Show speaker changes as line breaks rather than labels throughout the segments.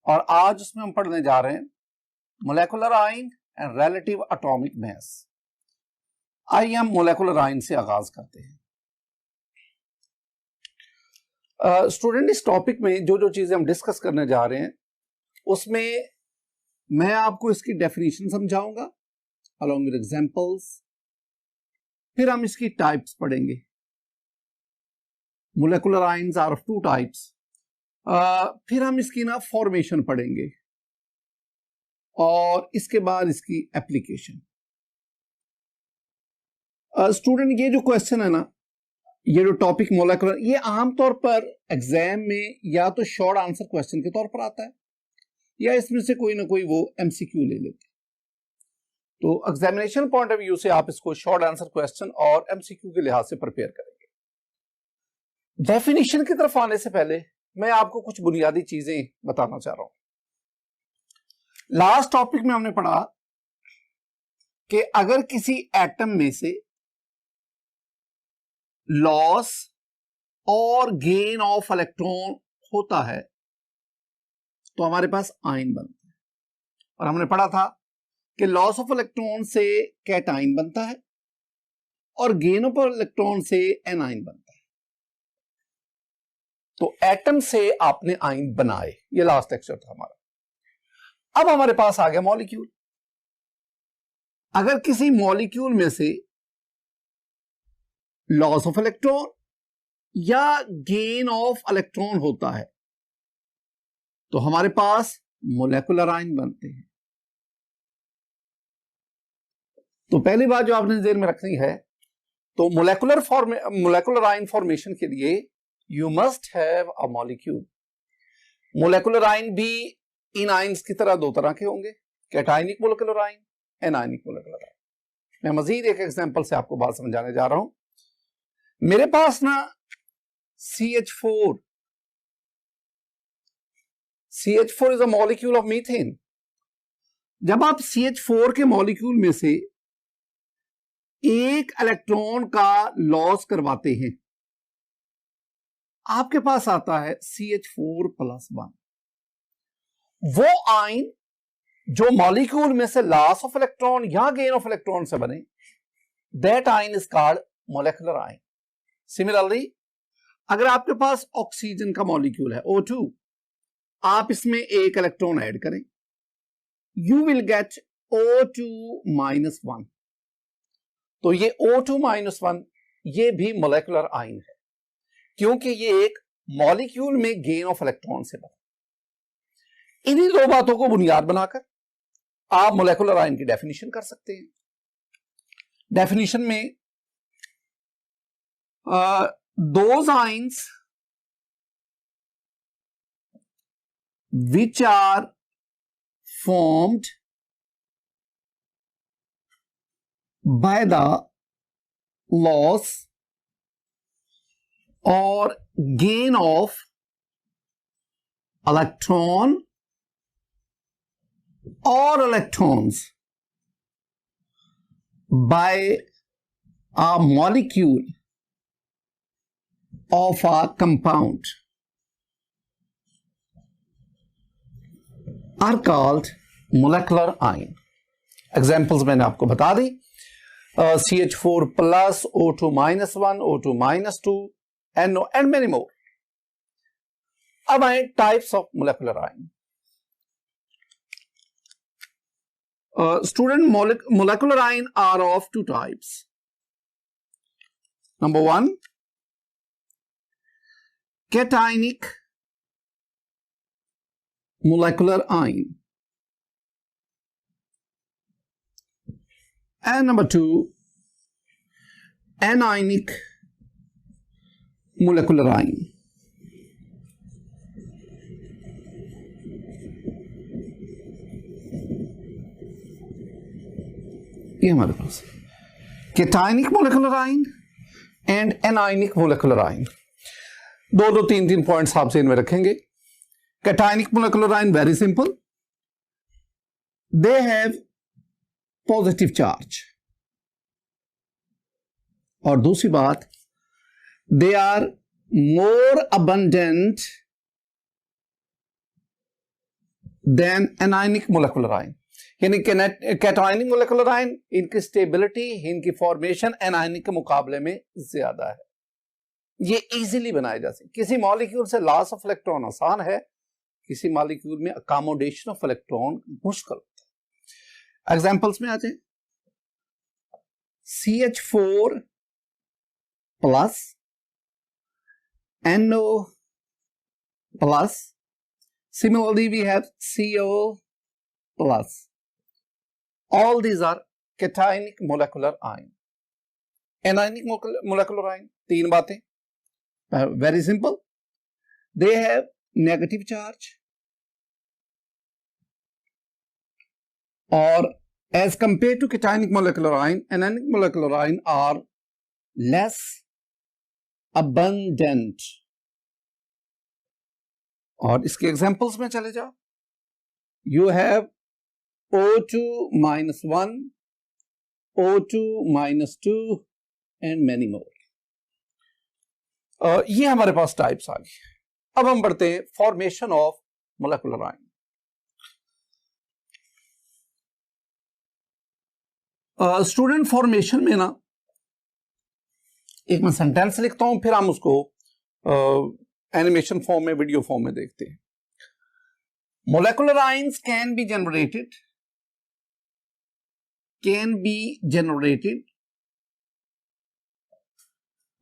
और आज उसमें हम पढ़ने जा रहे हैं molecular ion and relative atomic mass. आइए हम मोलेकुलर आयन से आगाज करते हैं। स्टूडेंट, इस टॉपिक में जो जो चीजें हम डिस्कस करने जा रहे हैं उसमें मैं आपको इसकी डेफिनेशन समझाऊंगा अलॉन्ग विद एग्जांपल्स। फिर हम इसकी टाइप्स पढ़ेंगे। Molecular ions are of two types. फिर हम इसकी ना फॉर्मेशन पढ़ेंगे और इसके बाद इसकी एप्लीकेशन। स्टूडेंट, ये जो क्वेश्चन है ना, ये जो टॉपिक मोलेकुलर, ये आमतौर पर एग्जाम में या तो शॉर्ट आंसर क्वेश्चन के तौर पर आता है या इसमें से कोई ना कोई वो एमसीक्यू ले लेते हैं। तो एग्जामिनेशन पॉइंट ऑफ व्यू से आप इसको शॉर्ट आंसर क्वेश्चन और एमसीक्यू के लिहाज से प्रिपेयर करेंगे। डेफिनेशन की तरफ आने से पहले मैं आपको कुछ बुनियादी चीजें बताना चाह रहा हूं। लास्ट टॉपिक में हमने पढ़ा कि अगर किसी एटम में से लॉस और गेन ऑफ इलेक्ट्रॉन होता है तो हमारे पास आयन बनता है। और हमने पढ़ा था कि लॉस ऑफ इलेक्ट्रॉन से कैटाइन बनता है और गेन ऑफ इलेक्ट्रॉन से एनाइन बनता है। तो एटम से आपने आयन बनाए, ये लास्ट लेक्चर था हमारा। अब हमारे पास आ गया मॉलिक्यूल। अगर किसी मॉलिक्यूल में से लॉस ऑफ इलेक्ट्रॉन या गेन ऑफ इलेक्ट्रॉन होता है तो हमारे पास मोलेकुलर आयन बनते हैं। तो पहली बात जो आपने ध्यान में रखनी है, तो मोलेकुलर आयन फॉर्मेशन के लिए you must have a molecule. Molecular ion भी इन आयन्स की तरह दो तरह के होंगे, cationic molecular ion, anionic molecular ion. मैं मजीद एक एग्जांपल से आपको बात समझाने जा रहा हूं। मेरे पास ना CH4 is a molecule of methane. जब आप CH4 के मॉलिक्यूल में से एक इलेक्ट्रॉन का लॉस करवाते हैं, आपके पास आता है CH4+1। वो आयन जो मॉलिक्यूल में से लॉस ऑफ इलेक्ट्रॉन या गेन ऑफ इलेक्ट्रॉन से बने, that ion is called molecular ion. Similarly, अगर आपके पास ऑक्सीजन का मॉलिक्यूल है O2, आप इसमें एक इलेक्ट्रॉन ऐड करें, यू विल गेट O2-1। तो ये O2-1 ये भी मोलेकुलर आयन है क्योंकि ये एक मॉलिक्यूल में गेन ऑफ इलेक्ट्रॉन से बना। इन्हीं दो बातों को बुनियाद बनाकर आप मोलेकुलर आयन की डेफिनेशन कर सकते हैं। डेफिनेशन में those ions which are formed by the loss or gain of electron or electrons by a molecule of a compound are called molecular ion. Examples मैंने आपको बता दी, CH4+, O2-1, O2-2, NO and many more. अब आए types of molecular ion. Student, molecular ion are of two types. Number one, cationic molecular ion, and number two, anionic molecular ion. ये हमारे पास cationic molecular ion and anionic molecular ion। दो तीन points आपसे इनमें रखेंगे। Cationic molecular ion very simple, they have positive charge, और दूसरी बात, they are more abundant than anionic molecular ion, यानी कैटायनिक मोलेकुलर आयन इनकी स्टेबिलिटी, इनकी फॉर्मेशन एनायनिक के मुकाबले में ज्यादा है। ये इजीली बनाए जा सकते। किसी मॉलिक्यूल से लॉस ऑफ इलेक्ट्रॉन आसान है, किसी मॉलिक्यूल में अकोमोडेशन ऑफ इलेक्ट्रॉन मुश्किल होता है। एग्जांपल्स में आते हैं, CH4 plus NO plus. Similarly, we have CO plus. All these are cationic molecular ion. Anionic molecular ion, तीन बातें, very simple. They have negative charge, or as compared to cationic molecular ion, anionic molecular ion are less abundant. और इसके examples में चले जाओ, you have O2 -1, O2 -2 and many more. ये हमारे पास types आ गए। अब हम बढ़ते हैं formation of molecular ion. Student formation में ना एक मैं सेंटेंस लिखता हूं, फिर हम उसको एनिमेशन फॉर्म में, वीडियो फॉर्म में देखते हैं। Molecular ions can be generated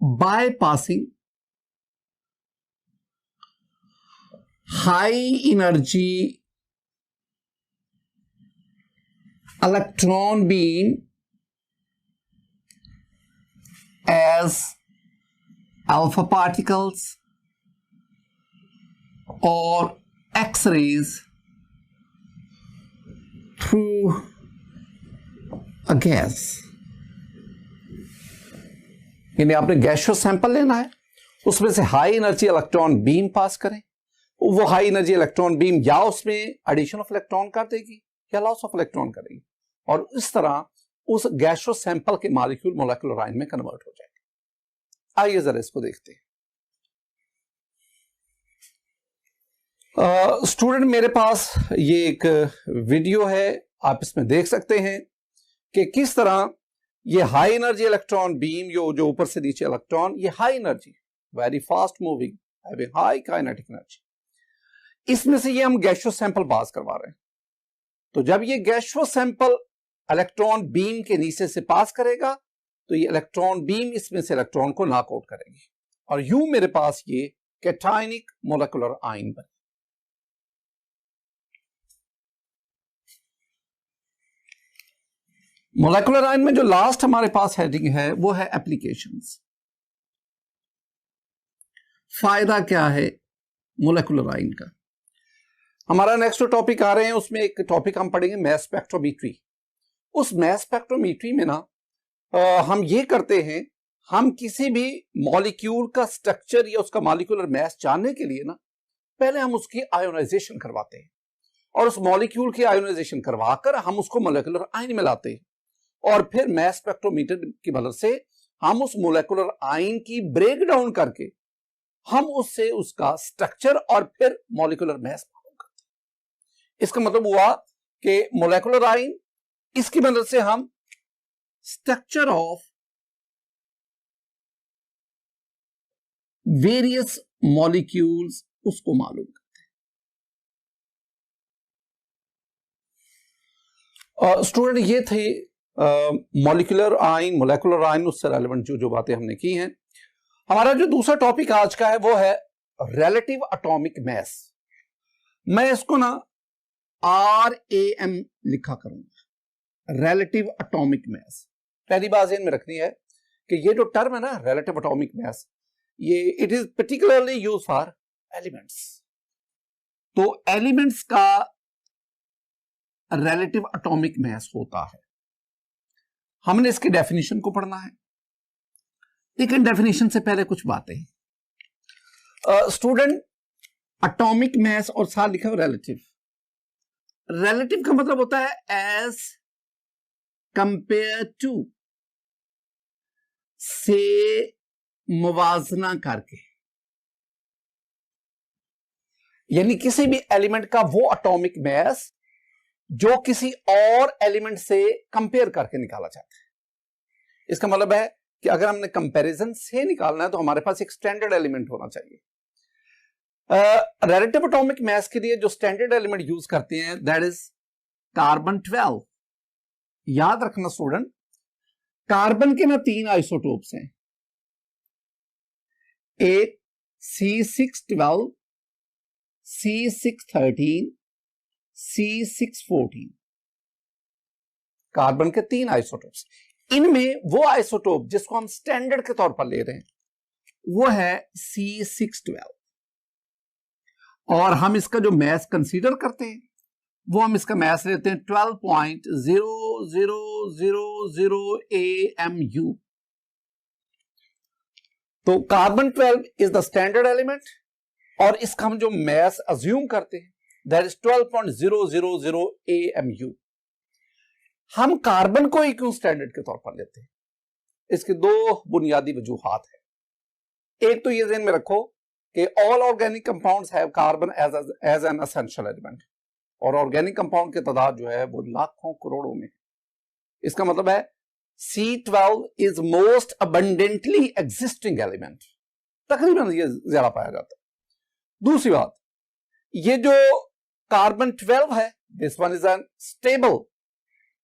by passing high energy electron beam as alpha particles or X-rays through a gas। यानी आपने गैसियस सैंपल लेना है, उसमें से हाई एनर्जी इलेक्ट्रॉन बीम पास करें, वो हाई एनर्जी इलेक्ट्रॉन बीम या उसमें एडिशन ऑफ इलेक्ट्रॉन कर देगी या लॉस ऑफ इलेक्ट्रॉन करेगी, और इस तरह उस गैसियस सैंपल के मॉलिक्यूल मोलेकुलर आयन में कन्वर्ट हो जाएंगे। आइए जरा इसको देखते हैं। स्टूडेंट मेरे पास ये एक वीडियो है, आप इसमें देख सकते हैं कि किस तरह ये हाई एनर्जी इलेक्ट्रॉन बीम, जो ऊपर से नीचे इलेक्ट्रॉन, ये high energy, very fast moving, having high kinetic energy, इसमें से ये हम गैसियस सैंपल पास करवा रहे हैं। तो जब ये गैसियस सैंपल इलेक्ट्रॉन बीम के नीचे से पास करेगा तो ये इलेक्ट्रॉन बीम इसमें से इलेक्ट्रॉन को नॉकआउट करेगी, और यूं मेरे पास ये कैटायनिक मोलेकुलर आयन बने। मोलेकुलर आयन में जो लास्ट हमारे पास हेडिंग है वो है एप्लीकेशंस। फायदा क्या है मोलेकुलर आयन का? हमारा नेक्स्ट टॉपिक आ रहे हैं, उसमें एक टॉपिक हम पढ़ेंगे मास स्पेक्ट्रोमेट्री। उस मास स्पेक्ट्रोमेट्री में ना हम ये करते हैं, हम किसी भी मॉलिक्यूल का स्ट्रक्चर या उसका मॉलिक्यूलर मास जानने के लिए ना पहले हम उसकी आयोनाइजेशन करवाते हैं, और उस मॉलिक्यूल की आयोनाइजेशन करवाकर हम उसको मोलेकुलर आयन में लाते हैं, और फिर मास स्पेक्ट्रोमीटर की मदद से हम उस मोलेकुलर आयन की ब्रेक डाउन करके हम उससे उसका स्ट्रक्चर और फिर मॉलिक्यूलर मास मालूम करते हैं। इसका मतलब हुआ कि मोलेकुलर आयन, इसकी मदद से हम स्ट्रक्चर ऑफ वेरियस मॉलिक्यूल्स उसको मालूम करते हैं। स्टूडेंट ये थे मॉलिक्यूलर आयन, मोलेकुलर आयन, उससे रेलेवेंट जो बातें हमने की हैं। हमारा जो दूसरा टॉपिक आज का है वो है रिलेटिव एटॉमिक मास। मैं इसको ना RAM लिखा करूंगा, रिलेटिव एटॉमिक मास। पहली बात ध्यान में रखनी है कि ये जो टर्म है ना रिलेटिव एटॉमिक मास, ये it is particularly use for elements. तो एलिमेंट्स का रिलेटिव एटॉमिक मास होता है। हमने इसके डेफिनेशन को पढ़ना है, लेकिन डेफिनेशन से पहले कुछ बातें। स्टूडेंट, एटॉमिक मास और साथ लिखा हुआ रिलेटिव। रिलेटिव का मतलब होता है एज कंपेयर टू, से मुवाजना करके, यानी किसी भी एलिमेंट का वो एटॉमिक मास जो किसी और एलिमेंट से कंपेयर करके निकाला जाता है। इसका मतलब है कि अगर हमने कंपैरिजन से निकालना है तो हमारे पास एक स्टैंडर्ड एलिमेंट होना चाहिए। रिलेटिव एटॉमिक मास के लिए जो स्टैंडर्ड एलिमेंट यूज करते हैं दैट इज कार्बन 12। याद रखना स्टूडेंट, कार्बन के ना 3 आइसोटोप्स हैं, एक C612, C613, C614। कार्बन के 3 आइसोटोप्स, इनमें वो आइसोटोप जिसको हम स्टैंडर्ड के तौर पर ले रहे हैं वो है C612, और हम इसका जो मास कंसीडर करते हैं वो हम इसका मास लेते हैं 12.0000 AMU। तो carbon 12 is the standard element और इसका हम जो मास अज्यूम करते हैं दैट इज 12.000 AMU। हम कार्बन को ही क्यों स्टैंडर्ड के तौर पर लेते हैं? इसके 2 बुनियादी वजूहात है। एक तो ये ध्यान में रखो कि all organic compounds have carbon as an essential element, और ऑर्गेनिक कंपाउंड की तादाद जो है वो लाखों करोड़ों में। इसका मतलब है C12 is most abundantly existing element, तकरीबन ये ज्यादा पाया जाता है। दूसरी बात, ये जो कार्बन 12 है this one is an stable,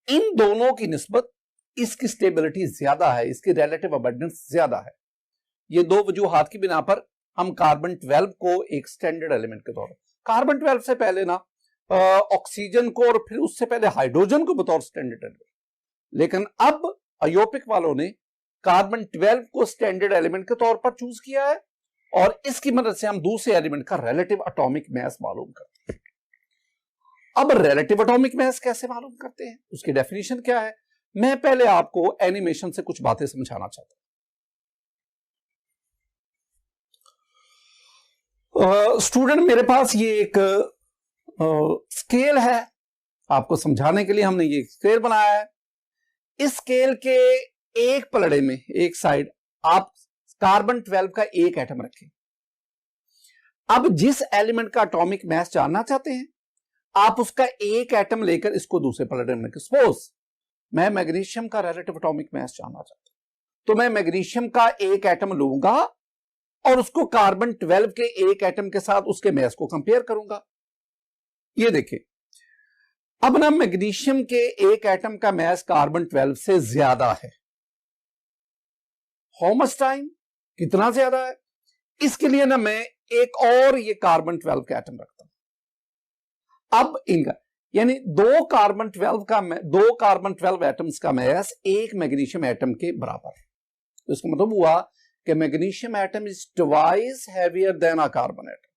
इन दोनों की निस्बत इसकी स्टेबिलिटी ज्यादा है, इसकी रिलेटिव अबंडेंस ज्यादा है। ये 2 वजूहात की बिना पर हम कार्बन 12 को एक स्टैंडर्ड एलिमेंट के तौर पर, कार्बन 12 से पहले ना ऑक्सीजन को और फिर उससे पहले हाइड्रोजन को बतौर स्टैंडर्ड एलिमेंट, लेकिन अब अयोपिक वालों ने कार्बन 12 को स्टैंडर्ड एलिमेंट के तौर पर चूज किया है और इसकी मदद से हम दूसरे एलिमेंट का रिलेटिव एटॉमिक मास मालूम करते हैं। अब रिलेटिव एटॉमिक मास कैसे मालूम करते हैं, उसकी डेफिनेशन क्या है? मैं पहले आपको एनिमेशन से कुछ बातें समझाना चाहता हूं। स्टूडेंट, मेरे पास ये एक स्केल है, आपको समझाने के लिए हमने ये स्केल बनाया है। इस स्केल के एक पलड़े में एक साइड आप कार्बन 12 का एक एटम रखें। अब जिस एलिमेंट का एटॉमिक मास जानना चाहते हैं आप उसका एक एटम लेकर इसको दूसरे पलड़े में रखें। सपोज मैं मैग्नीशियम का रिलेटिव एटॉमिक मास जानना चाहता हूं तो मैं मैग्नीशियम का एक एटम लूंगा और उसको कार्बन 12 के एक एटम के साथ उसके मास को कंपेयर करूंगा। ये देखिए, अब ना मैग्नीशियम के एक एटम का मास कार्बन 12 से ज्यादा है। हाउ मच टाइम, कितना ज्यादा है? इसके लिए ना मैं एक और ये कार्बन 12 का एटम रखता हूं। अब इनका यानी 2 कार्बन 12 एटम्स का मास एक मैग्नीशियम एटम के बराबर है। तो इसका मतलब हुआ कि magnesium atom is twice heavier than a carbon atom.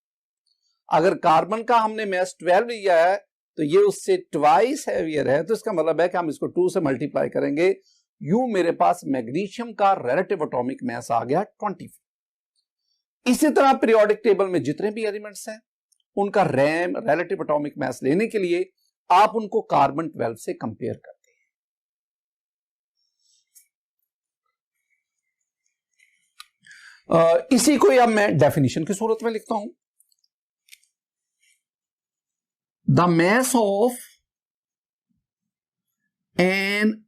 अगर कार्बन का हमने मास 12 लिया है तो ये उससे ट्वाइस हैवियर है, तो इसका मतलब है कि हम इसको 2 से मल्टीप्लाई करेंगे, यूं मेरे पास मैग्नीशियम का रिलेटिव एटॉमिक मास आ गया 24। इसी तरह पीरियोडिक टेबल में जितने भी एलिमेंट्स हैं उनका रैम रिलेटिव एटॉमिक मास लेने के लिए आप उनको कार्बन 12 से कंपेयर करते हैं। इसी को अब मैं डेफिनेशन की सूरत में लिखता हूं। The mass of an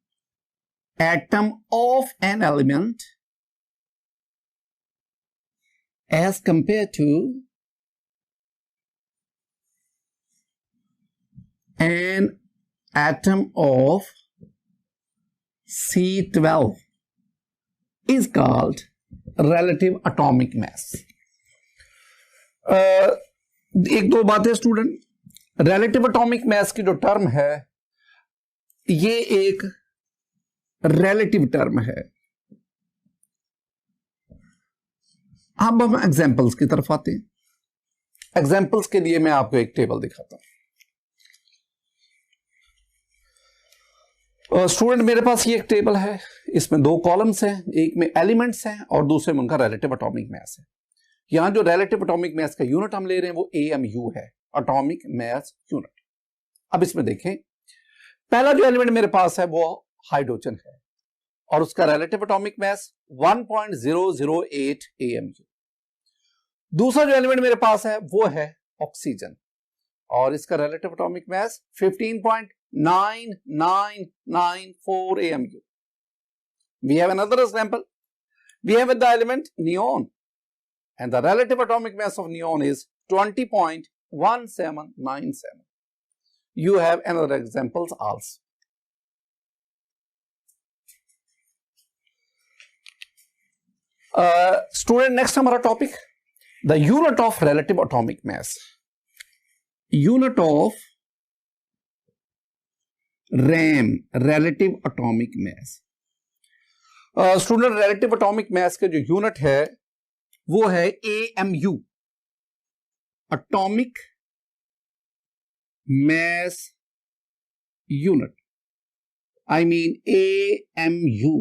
atom of an element as compared to an atom of C12 is called relative atomic mass। एक दो बातें स्टूडेंट, रिलेटिव एटॉमिक मास की जो टर्म है ये एक रिलेटिव टर्म है। अब हम एग्जांपल्स की तरफ आते हैं। एग्जांपल्स के लिए मैं आपको एक टेबल दिखाता हूं। स्टूडेंट, मेरे पास ये एक टेबल है, इसमें 2 कॉलम्स हैं, एक में एलिमेंट्स हैं और दूसरे में उनका रिलेटिव एटॉमिक मास है। यहां जो रिलेटिव एटॉमिक मास का यूनिट हम ले रहे हैं वो AMU है, एटॉमिक मास यूनिट। अब इसमें देखें, पहला जो एलिमेंट मेरे पास है वो हाइड्रोजन है और उसका रिलेटिव एटॉमिक मास 1.008 AMU। दूसरा जो एलिमेंट मेरे पास है वो है ऑक्सीजन, और इसका relative atomic mass 15.9994 AMU. We have another example. We have the element neon, and the relative atomic mass of neon is 20.1797. You have another examples also. Student, next हमारा topic the unit of relative atomic mass. Unit of RAM, relative atomic mass. Student, relative atomic mass के जो unit है वो है AMU, atomic mass unit. I mean AMU.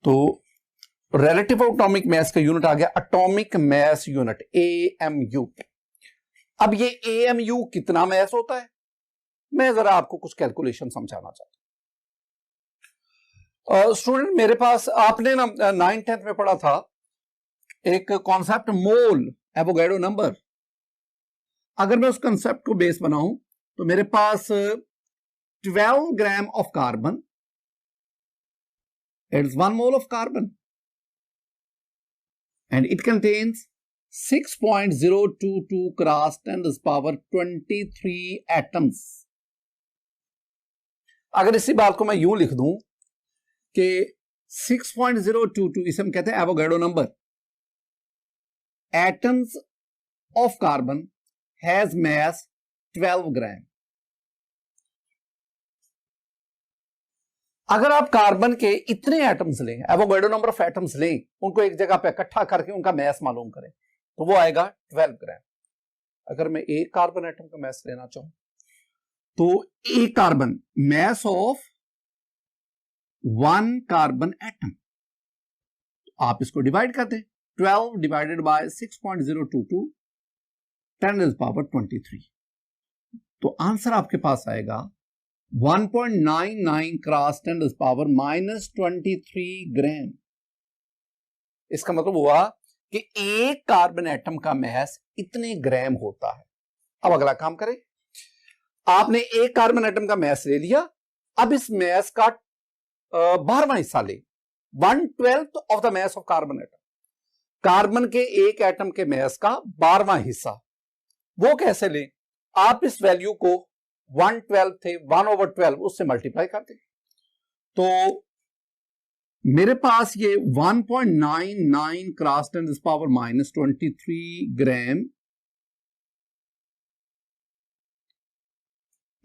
तो relative atomic mass का unit आ गया atomic mass unit AMU. अब ये AMU कितना मास होता है, मैं जरा आपको कुछ कैलकुलेशन समझाना चाहता हूं. स्टूडेंट, मेरे पास आपने ना 9th-10th में पढ़ा था एक कॉन्सेप्ट मोल एवोगैड्रो नंबर. अगर मैं उस कॉन्सेप्ट को बेस बनाऊं तो मेरे पास 12 gram of carbon, it's 1 mole of carbon, and it contains 6.022 cross 10 to the power 23 atoms. अगर इसी बात को मैं यूं लिख दूं कि 6.022 इसे हम कहते हैं Avogadro number. Atoms of carbon has मास 12 ग्राम. अगर आप कार्बन के इतने एटम्स लें, एवोगैड्रो नंबर ऑफ एटम्स लें, उनको एक जगह पे इकट्ठा करके उनका मास मालूम करें तो वो आएगा 12 ग्राम. अगर मैं एक कार्बन एटम का मास लेना चाहूं तो एक carbon, mass of 1 carbon atom, आप इसको डिवाइड कर दें. 12 divided by 6.022 10 to the power 23. तो आंसर आपके पास आएगा 1.99 क्रॉस 10 to the power -23 ग्राम. इसका मतलब हुआ कि एक कार्बन एटम का मास इतने ग्राम होता है. अब अगला काम करें. आपने एक कार्बन एटम का मास ले लिया. अब इस मास का 12वां हिस्सा ले, 1/12 of the mass of carbon atom. Carbon के एक एटम के मास का 12वां हिस्सा, वो कैसे लें? आप इस वैल्यू को 1/12 थे 1/12 उससे मल्टीप्लाई कर दें. तो मेरे पास ये 1.99 क्रॉस 10 to the power -23 ग्राम,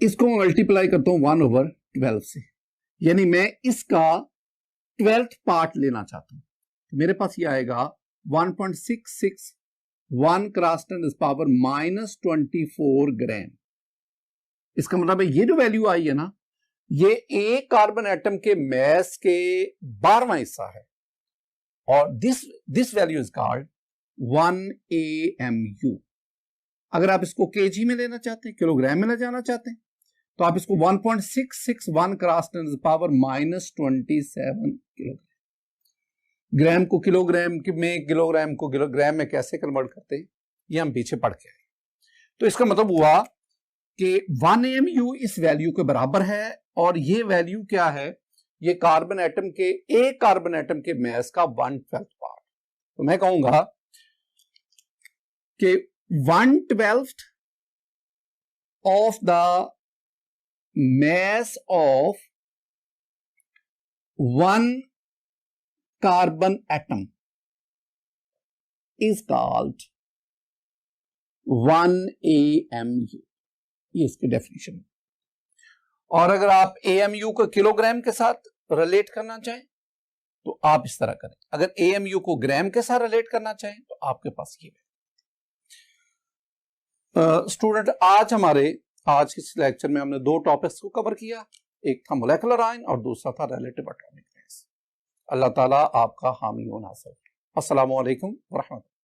इसको मल्टीप्लाई करता हूं 1/12 से, यानी मैं इसका 12th पार्ट लेना चाहता हूं. तो मेरे पास ये आएगा 1.661 क्रॉस 10 to the power -24 ग्राम. इसका मतलब है ये जो वैल्यू आई है ना, ये एक कार्बन एटम के मास के 12वां हिस्सा है, और this value is called 1 AMU. अगर आप इसको केजी में लेना चाहते हैं, किलोग्राम में ले जाना चाहते हैं, तो आप इसको 1.661 cross 10 to the power -27 kilogram. Gram को किलोग्राम में, किलोग्राम को किलोग्राम में कैसे कन्वर्ट करते हैं ये हम पीछे पढ़ के आए. तो इसका मतलब हुआ कि 1 AMU इस वैल्यू के बराबर है, और ये वैल्यू क्या है? ये कार्बन एटम के, एक कार्बन एटम के मास का 1/12 पार्ट. तो मैं कहूंगा कि 1/12 of the mass of one carbon atom is called 1 AMU. ये इसकी डेफिनेशन. और अगर आप AMU को किलोग्राम के साथ रिलेट करना चाहें तो आप इस तरह करें. अगर AMU को ग्राम के साथ रिलेट करना चाहें तो आपके पास ये है. स्टूडेंट, आज इस लेक्चर में हमने दो टॉपिक्स को कवर किया. एक था मोलेकुलर आयन और दूसरा था रिलेटिव एटॉमिक मास. अल्लाह ताला आपका हामी और नासिर. अस्सलामु अलैकुम व रहमतुल्लाह.